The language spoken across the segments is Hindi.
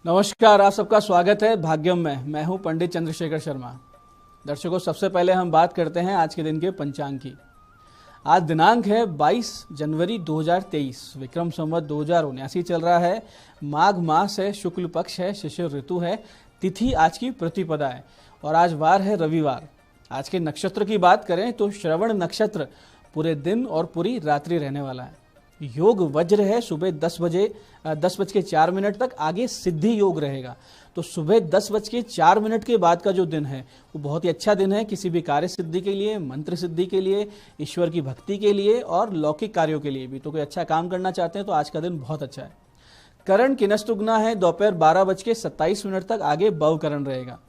नमस्कार, आप सबका स्वागत है भाग्यम में। मैं हूं पंडित चंद्रशेखर शर्मा। दर्शकों, सबसे पहले हम बात करते हैं आज के दिन के पंचांग की। आज दिनांक है 22 जनवरी 2023, विक्रम संवत 2079 चल रहा है। माघ मास है, शुक्ल पक्ष है, शिशिर ऋतु है, तिथि आज की प्रतिपदा है और आज वार है रविवार। आज के नक्षत्र की बात करें तो श्रवण नक्षत्र पूरे दिन और पूरी रात्रि रहने वाला है। योग वज्र है, सुबह 10:04 तक। आगे सिद्धि योग रहेगा। तो सुबह 10:04 के बाद का जो दिन है वो बहुत ही अच्छा दिन है किसी भी कार्य सिद्धि के लिए, मंत्र सिद्धि के लिए, ईश्वर की भक्ति के लिए और लौकिक कार्यों के लिए भी। तो कोई अच्छा काम करना चाहते हैं तो आज का दिन बहुत अच्छा है। करण किनस्तुग्ना है, दोपहर 12:27 तक। आगे बव करण रहेगा।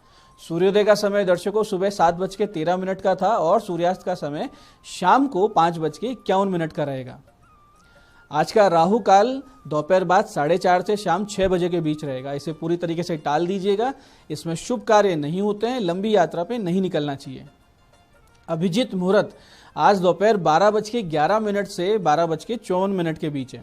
सूर्योदय का समय दर्शकों सुबह 7:13 का था और सूर्यास्त का समय शाम को 5:51 का रहेगा। आज का राहु काल दोपहर बाद 4:30 से शाम 6 बजे के बीच रहेगा। इसे पूरी तरीके से टाल दीजिएगा। इसमें शुभ कार्य नहीं होते हैं, लंबी यात्रा पे नहीं निकलना चाहिए। अभिजीत मुहूर्त आज दोपहर 12:11 से 12:54 के बीच है।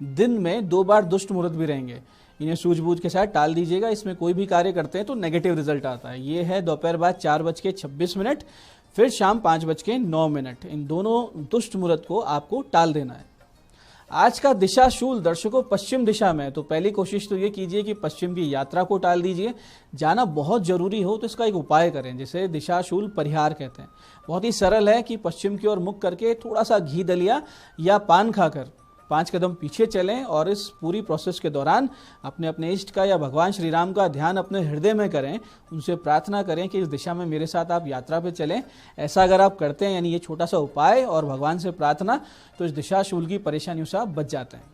दिन में 2 बार दुष्ट मुहूर्त भी रहेंगे, इन्हें सूझबूझ के साथ टाल दीजिएगा। इसमें कोई भी कार्य करते हैं तो नेगेटिव रिजल्ट आता है। ये है दोपहर बाद 4:26, फिर शाम 5:09। इन दोनों दुष्ट मुहूर्त को आपको टाल देना है। आज का दिशा शूल दर्शकों पश्चिम दिशा में है, तो पहली कोशिश तो ये कीजिए कि पश्चिम की यात्रा को टाल दीजिए। जाना बहुत जरूरी हो तो इसका एक उपाय करें, जिसे दिशा शूल परिहार कहते हैं। बहुत ही सरल है कि पश्चिम की ओर मुख करके थोड़ा सा घी दलिया या पान खाकर 5 कदम पीछे चलें और इस पूरी प्रोसेस के दौरान अपने अपने इष्ट का या भगवान श्री राम का ध्यान अपने हृदय में करें। उनसे प्रार्थना करें कि इस दिशा में मेरे साथ आप यात्रा पे चलें। ऐसा अगर आप करते हैं, यानी ये छोटा सा उपाय और भगवान से प्रार्थना, तो इस दिशा शूल की परेशानियों से आप बच जाते हैं।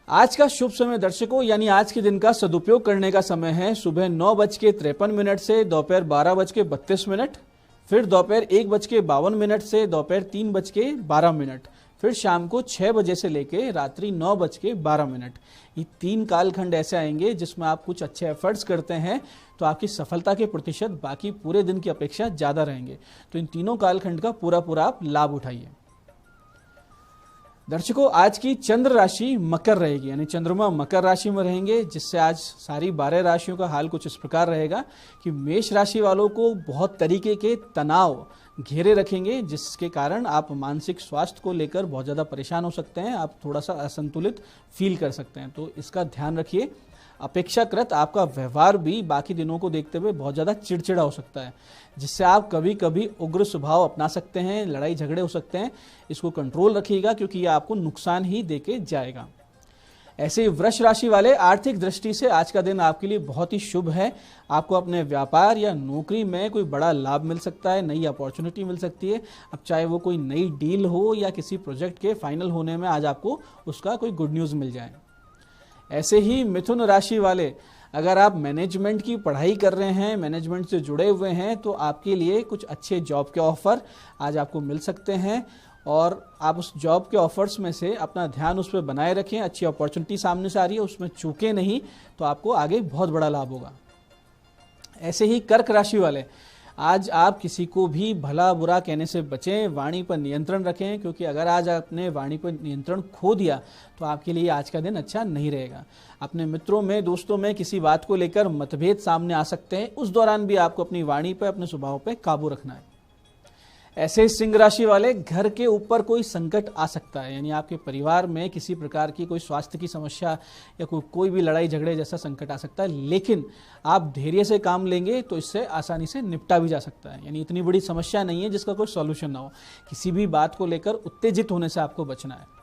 आज का शुभ समय दर्शकों, यानी आज के दिन का सदुपयोग करने का समय है सुबह 9:53 से दोपहर 12:32, फिर दोपहर 1:52 से दोपहर 3:12, फिर शाम को 6 बजे से लेके रात्रि 9:12। ये 3 कालखंड ऐसे आएंगे जिसमें आप कुछ अच्छे एफर्ट्स करते हैं तो आपकी सफलता के प्रतिशत बाकी पूरे दिन की अपेक्षा ज्यादा रहेंगे। तो इन तीनों कालखंड का पूरा आप लाभ उठाइए। दर्शकों, आज की चंद्र राशि मकर रहेगी, यानी चंद्रमा मकर राशि में रहेंगे, जिससे आज सारी 12 राशियों का हाल कुछ इस प्रकार रहेगा कि मेष राशि वालों को बहुत तरीके के तनाव घेरे रखेंगे, जिसके कारण आप मानसिक स्वास्थ्य को लेकर बहुत ज़्यादा परेशान हो सकते हैं। आप थोड़ा सा असंतुलित फील कर सकते हैं, तो इसका ध्यान रखिए। अपेक्षाकृत आपका व्यवहार भी बाकी दिनों को देखते हुए बहुत ज़्यादा चिड़चिड़ा हो सकता है, जिससे आप कभी कभी उग्र स्वभाव अपना सकते हैं, लड़ाई झगड़े हो सकते हैं। इसको कंट्रोल रखिएगा क्योंकि ये आपको नुकसान ही देके जाएगा। ऐसे ही वृष राशि वाले, आर्थिक दृष्टि से आज का दिन आपके लिए बहुत ही शुभ है। आपको अपने व्यापार या नौकरी में कोई बड़ा लाभ मिल सकता है, नई अपॉर्चुनिटी मिल सकती है। अब चाहे वो कोई नई डील हो या किसी प्रोजेक्ट के फाइनल होने में आज आपको उसका कोई गुड न्यूज़ मिल जाए। ऐसे ही मिथुन राशि वाले, अगर आप मैनेजमेंट की पढ़ाई कर रहे हैं, मैनेजमेंट से जुड़े हुए हैं, तो आपके लिए कुछ अच्छे जॉब के ऑफर आज आपको मिल सकते हैं और आप उस जॉब के ऑफर्स में से अपना ध्यान उस पर बनाए रखें। अच्छी अपॉर्चुनिटी सामने से आ रही है, उसमें चूके नहीं, तो आपको आगे बहुत बड़ा लाभ होगा। ऐसे ही कर्क राशि वाले, आज आप किसी को भी भला बुरा कहने से बचें, वाणी पर नियंत्रण रखें, क्योंकि अगर आज आपने वाणी पर नियंत्रण खो दिया तो आपके लिए आज का दिन अच्छा नहीं रहेगा। अपने मित्रों में, दोस्तों में किसी बात को लेकर मतभेद सामने आ सकते हैं, उस दौरान भी आपको अपनी वाणी पर, अपने स्वभाव पर काबू रखना है। ऐसे ही सिंह राशि वाले, घर के ऊपर कोई संकट आ सकता है, यानी आपके परिवार में किसी प्रकार की कोई स्वास्थ्य की समस्या या कोई भी लड़ाई झगड़े जैसा संकट आ सकता है, लेकिन आप धैर्य से काम लेंगे तो इससे आसानी से निपटा भी जा सकता है। यानी इतनी बड़ी समस्या नहीं है जिसका कोई सॉल्यूशन ना हो। किसी भी बात को लेकर उत्तेजित होने से आपको बचना है।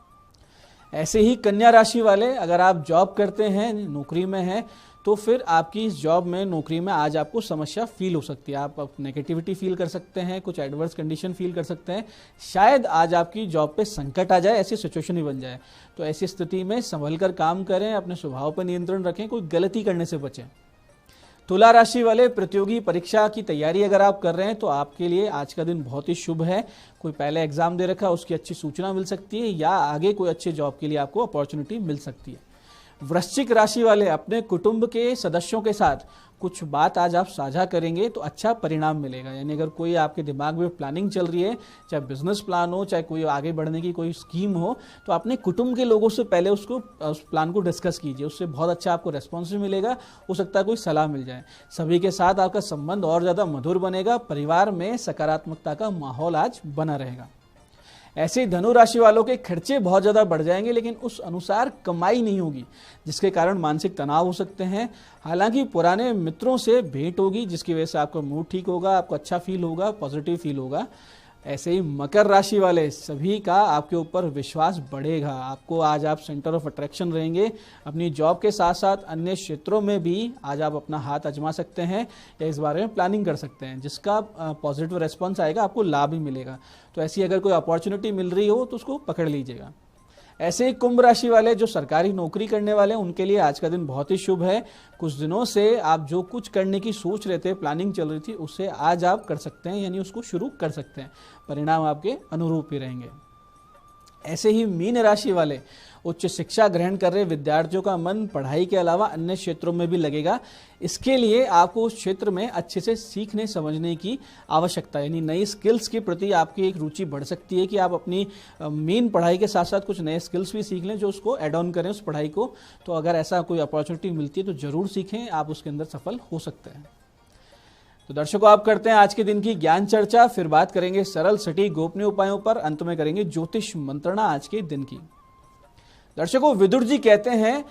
ऐसे ही कन्या राशि वाले, अगर आप जॉब करते हैं, नौकरी में हैं, तो फिर आपकी इस जॉब में, नौकरी में आज आपको समस्या फील हो सकती है। आप नेगेटिविटी फील कर सकते हैं, कुछ एडवर्स कंडीशन फील कर सकते हैं। शायद आज आपकी जॉब पे संकट आ जाए, ऐसी सिचुएशन ही बन जाए। तो ऐसी स्थिति में संभल कर काम करें, अपने स्वभाव पर नियंत्रण रखें, कोई गलती करने से बचें। तुला राशि वाले, प्रतियोगी परीक्षा की तैयारी अगर आप कर रहे हैं तो आपके लिए आज का दिन बहुत ही शुभ है। कोई पहले एग्जाम दे रखा है, उसकी अच्छी सूचना मिल सकती है, या आगे कोई अच्छे जॉब के लिए आपको अपॉर्चुनिटी मिल सकती है। वृश्चिक राशि वाले अपने कुटुंब के सदस्यों के साथ कुछ बात आज आप साझा करेंगे तो अच्छा परिणाम मिलेगा। यानी अगर कोई आपके दिमाग में प्लानिंग चल रही है, चाहे बिजनेस प्लान हो, चाहे कोई आगे बढ़ने की कोई स्कीम हो, तो अपने कुटुंब के लोगों से पहले उस प्लान को डिस्कस कीजिए। उससे बहुत अच्छा आपको रेस्पॉन्स मिलेगा। हो सकता है कोई सलाह मिल जाए। सभी के साथ आपका संबंध और ज़्यादा मधुर बनेगा। परिवार में सकारात्मकता का माहौल आज बना रहेगा। ऐसे ही धनु राशि वालों के खर्चे बहुत ज़्यादा बढ़ जाएंगे, लेकिन उस अनुसार कमाई नहीं होगी, जिसके कारण मानसिक तनाव हो सकते हैं। हालांकि पुराने मित्रों से भेंट होगी, जिसकी वजह से आपका मूड ठीक होगा, आपको अच्छा फील होगा, पॉजिटिव फील होगा। ऐसे ही मकर राशि वाले सभी का आपके ऊपर विश्वास बढ़ेगा। आपको आज आप सेंटर ऑफ अट्रैक्शन रहेंगे। अपनी जॉब के साथ साथ अन्य क्षेत्रों में भी आज आप अपना हाथ आजमा सकते हैं या इस बारे में प्लानिंग कर सकते हैं, जिसका पॉजिटिव रिस्पॉन्स आएगा, आपको लाभ भी मिलेगा। तो ऐसी अगर कोई अपॉर्चुनिटी मिल रही हो तो उसको पकड़ लीजिएगा। ऐसे ही कुंभ राशि वाले जो सरकारी नौकरी करने वाले हैं, उनके लिए आज का दिन बहुत ही शुभ है। कुछ दिनों से आप जो कुछ करने की सोच रहे थे, प्लानिंग चल रही थी, उसे आज आप कर सकते हैं, यानी उसको शुरू कर सकते हैं। परिणाम आपके अनुरूप ही रहेंगे। ऐसे ही मीन राशि वाले उच्च शिक्षा ग्रहण कर रहे विद्यार्थियों का मन पढ़ाई के अलावा अन्य क्षेत्रों में भी लगेगा। इसके लिए आपको उस क्षेत्र में अच्छे से सीखने समझने की आवश्यकता है, यानी नई स्किल्स के प्रति आपकी एक रुचि बढ़ सकती है कि आप अपनी मेन पढ़ाई के साथ साथ कुछ नए स्किल्स भी सीख लें, जो उसको एड ऑन करें उस पढ़ाई को। तो अगर ऐसा कोई अपॉर्चुनिटी मिलती है तो जरूर सीखें, आप उसके अंदर सफल हो सकते हैं। तो दर्शकों, आप करते हैं आज के दिन की ज्ञान चर्चा। फिर बात करेंगे सरल सटीक गोपनीय उपायों पर। अंत में करेंगे ज्योतिष मंत्रणा आज के दिन की। दर्शकों, विदुर जी कहते हैं,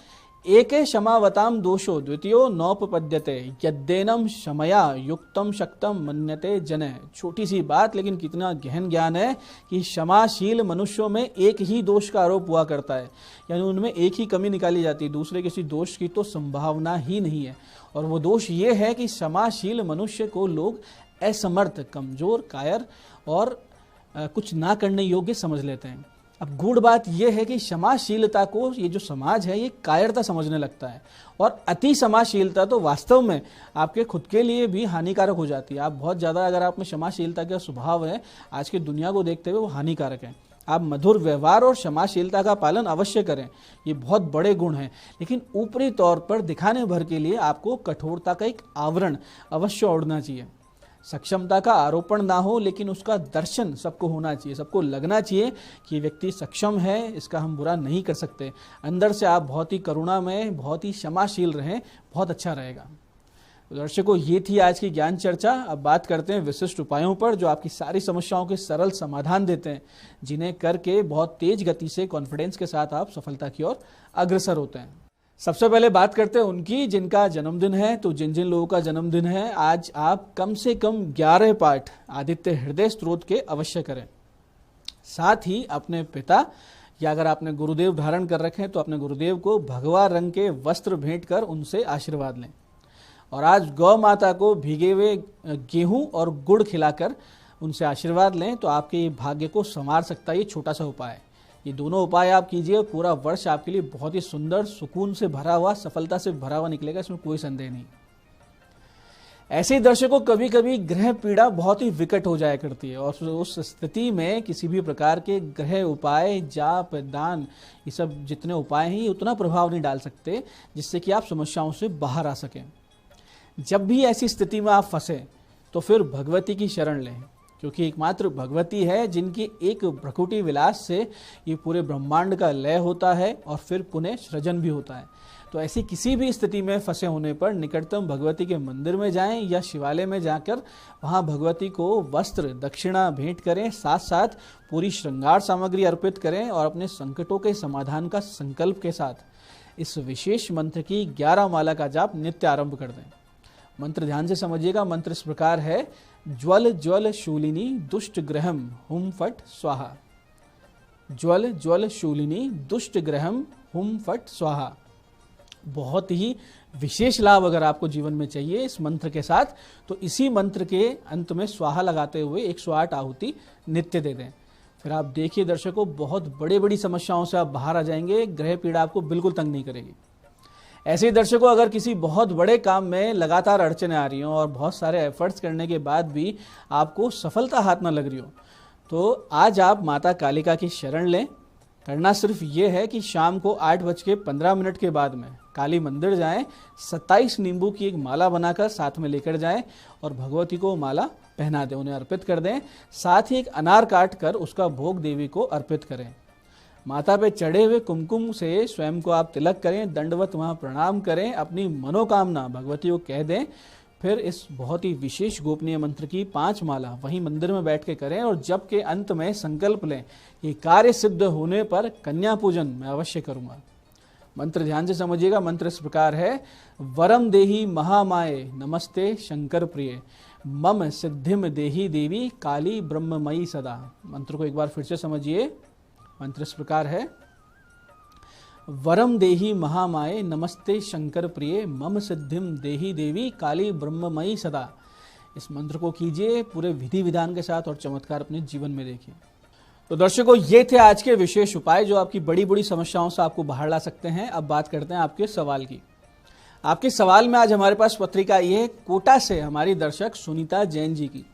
एके क्षमावताम दोषो द्वितीयो नौपपद्यते यद्देनम क्षमया युक्तम शक्तम मन्यते जने। छोटी सी बात, लेकिन कितना गहन ज्ञान है कि क्षमाशील मनुष्यों में एक ही दोष का आरोप हुआ करता है, यानी उनमें एक ही कमी निकाली जाती है, दूसरे किसी दोष की तो संभावना ही नहीं है। और वो दोष ये है कि क्षमाशील मनुष्य को लोग असमर्थ, कमजोर, कायर और कुछ ना करने योग्य समझ लेते हैं। अब गूढ़ बात यह है कि क्षमाशीलता को ये जो समाज है, ये कायरता समझने लगता है, और अति क्षमाशीलता तो वास्तव में आपके खुद के लिए भी हानिकारक हो जाती है। आप बहुत ज़्यादा अगर आप में क्षमाशीलता का स्वभाव है, आज की दुनिया को देखते हुए वो हानिकारक है। आप मधुर व्यवहार और क्षमाशीलता का पालन अवश्य करें, ये बहुत बड़े गुण हैं, लेकिन ऊपरी तौर पर दिखाने भर के लिए आपको कठोरता का एक आवरण अवश्य ओढ़ना चाहिए। सक्षमता का आरोपण ना हो, लेकिन उसका दर्शन सबको होना चाहिए, सबको लगना चाहिए कि व्यक्ति सक्षम है, इसका हम बुरा नहीं कर सकते। अंदर से आप बहुत ही करुणामय, बहुत ही क्षमाशील रहें, बहुत अच्छा रहेगा। तो दर्शकों, ये थी आज की ज्ञान चर्चा। अब बात करते हैं विशिष्ट उपायों पर, जो आपकी सारी समस्याओं के सरल समाधान देते हैं, जिन्हें करके बहुत तेज गति से कॉन्फिडेंस के साथ आप सफलता की ओर अग्रसर होते हैं। सबसे पहले बात करते हैं उनकी जिनका जन्मदिन है। तो जिन जिन लोगों का जन्मदिन है, आज आप कम से कम 11 पाठ आदित्य हृदय स्तोत्र के अवश्य करें। साथ ही अपने पिता या अगर आपने गुरुदेव धारण कर रखे हैं तो अपने गुरुदेव को भगवा रंग के वस्त्र भेंट कर उनसे आशीर्वाद लें। और आज गौ माता को भीगे हुए गेहूं और गुड़ खिलाकर उनसे आशीर्वाद लें, तो आपके भाग्य को संवार सकता है ये छोटा सा उपाय। ये दोनों उपाय आप कीजिए, पूरा वर्ष आपके लिए बहुत ही सुंदर, सुकून से भरा हुआ, सफलता से भरा हुआ निकलेगा, इसमें कोई संदेह नहीं। ऐसे ही दर्शकों, कभी कभी ग्रह पीड़ा बहुत ही विकट हो जाया करती है, और उस स्थिति में किसी भी प्रकार के ग्रह उपाय, जाप, दान, ये सब जितने उपाय हैं, ये उतना प्रभाव नहीं डाल सकते जिससे कि आप समस्याओं से बाहर आ सकें। जब भी ऐसी स्थिति में आप फंसे तो फिर भगवती की शरण लें, क्योंकि एकमात्र भगवती है जिनकी एक भ्रकुटी विलास से ये पूरे ब्रह्मांड का लय होता है और फिर पुनः सृजन भी होता है। तो ऐसी किसी भी स्थिति में फंसे होने पर निकटतम भगवती के मंदिर में जाएं या शिवालय में जाकर वहां भगवती को वस्त्र दक्षिणा भेंट करें, साथ साथ पूरी श्रृंगार सामग्री अर्पित करें और अपने संकटों के समाधान का संकल्प के साथ इस विशेष मंत्र की 11 माला का जाप नित्य आरंभ कर दें। मंत्र ध्यान से समझिएगा। मंत्र इस प्रकार है, ज्वल ज्वल शूलिनी दुष्ट ग्रहम हुम फट स्वाहा। ज्वल ज्वल शूलिनी दुष्ट ग्रहम हुम फट स्वाहा। बहुत ही विशेष लाभ अगर आपको जीवन में चाहिए इस मंत्र के साथ, तो इसी मंत्र के अंत में स्वाहा लगाते हुए 108 आहुति नित्य दे दें। फिर आप देखिए दर्शकों, बहुत बड़ी बड़ी समस्याओं से आप बाहर आ जाएंगे, ग्रह पीड़ा आपको बिल्कुल तंग नहीं करेगी। ऐसे ही दर्शकों, अगर किसी बहुत बड़े काम में लगातार अड़चने आ रही हो और बहुत सारे एफर्ट्स करने के बाद भी आपको सफलता हाथ न लग रही हो, तो आज आप माता कालिका की शरण लें करना सिर्फ ये है कि शाम को 8:15 के बाद में काली मंदिर जाएं, 27 नींबू की एक माला बनाकर साथ में लेकर जाएं और भगवती को माला पहना दें, उन्हें अर्पित कर दें। साथ ही एक अनार काट कर उसका भोग देवी को अर्पित करें। माता पे चढ़े हुए कुमकुम से स्वयं को आप तिलक करें, दंडवत वहाँ प्रणाम करें, अपनी मनोकामना भगवती को कह दें। फिर इस बहुत ही विशेष गोपनीय मंत्र की 5 माला वहीं मंदिर में बैठ के करें और जब के अंत में संकल्प लें कि कार्य सिद्ध होने पर कन्या पूजन मैं अवश्य करूंगा। मंत्र ध्यान से समझिएगा। मंत्र इस प्रकार है, वरम देहि महामाये नमस्ते शंकर प्रिय, मम सिद्धिम देहि देवी काली ब्रह्ममयी सदा। मंत्र को एक बार फिर से समझिए। मंत्र इस प्रकार है, वरम देहि महामाये नमस्ते शंकर प्रिय, मम सिद्धिम देहि देवी काली ब्रह्ममयी सदा। इस मंत्र को कीजिए पूरे विधि विधान के साथ और चमत्कार अपने जीवन में देखिए। तो दर्शकों, ये थे आज के विशेष उपाय जो आपकी बड़ी बड़ी समस्याओं से आपको बाहर ला सकते हैं। अब बात करते हैं आपके सवाल की। आपके सवाल में आज हमारे पास पत्रिका आई है कोटा से हमारी दर्शक सुनीता जैन जी की।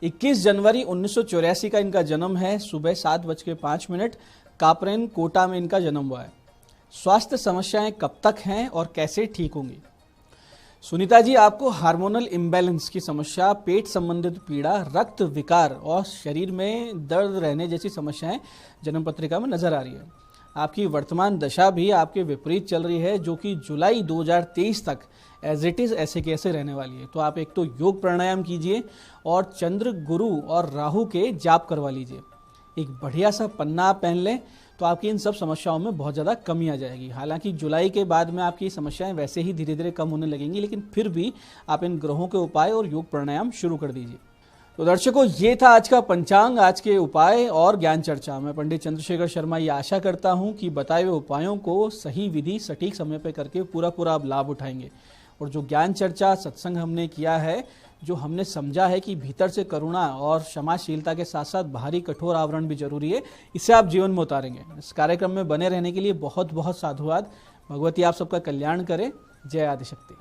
21 जनवरी 1984 का इनका जन्म है। सुबह 7:05 कापरेन कोटा में इनका जन्म हुआ है। स्वास्थ्य समस्याएं कब तक हैं और कैसे ठीक होंगी? सुनीता जी, आपको हार्मोनल इम्बैलेंस की समस्या, पेट संबंधित पीड़ा, रक्त विकार और शरीर में दर्द रहने जैसी समस्याएं जन्म पत्रिका में नजर आ रही है। आपकी वर्तमान दशा भी आपके विपरीत चल रही है, जो कि जुलाई 2023 तक एज इट इज ऐसे के ऐसे रहने वाली है। तो आप एक तो योग प्राणायाम कीजिए और चंद्र, गुरु और राहु के जाप करवा लीजिए। एक बढ़िया सा पन्ना आप पहन लें तो आपकी इन सब समस्याओं में बहुत ज़्यादा कमी आ जाएगी। हालांकि जुलाई के बाद में आपकी समस्याएं वैसे ही धीरे धीरे कम होने लगेंगी, लेकिन फिर भी आप इन ग्रहों के उपाय और योग प्राणायाम शुरू कर दीजिए। तो दर्शकों, ये था आज का पंचांग, आज के उपाय और ज्ञान चर्चा। मैं पंडित चंद्रशेखर शर्मा ये आशा करता हूँ कि बताए हुए उपायों को सही विधि सटीक समय पर करके पूरा आप लाभ उठाएंगे। और जो ज्ञान चर्चा सत्संग हमने किया है, जो हमने समझा है कि भीतर से करुणा और क्षमाशीलता के साथ साथ बाहरी कठोर आवरण भी जरूरी है, इसे आप जीवन में उतारेंगे। इस कार्यक्रम में बने रहने के लिए बहुत बहुत साधुवाद। भगवती आप सबका कल्याण करे। जय आदिशक्ति।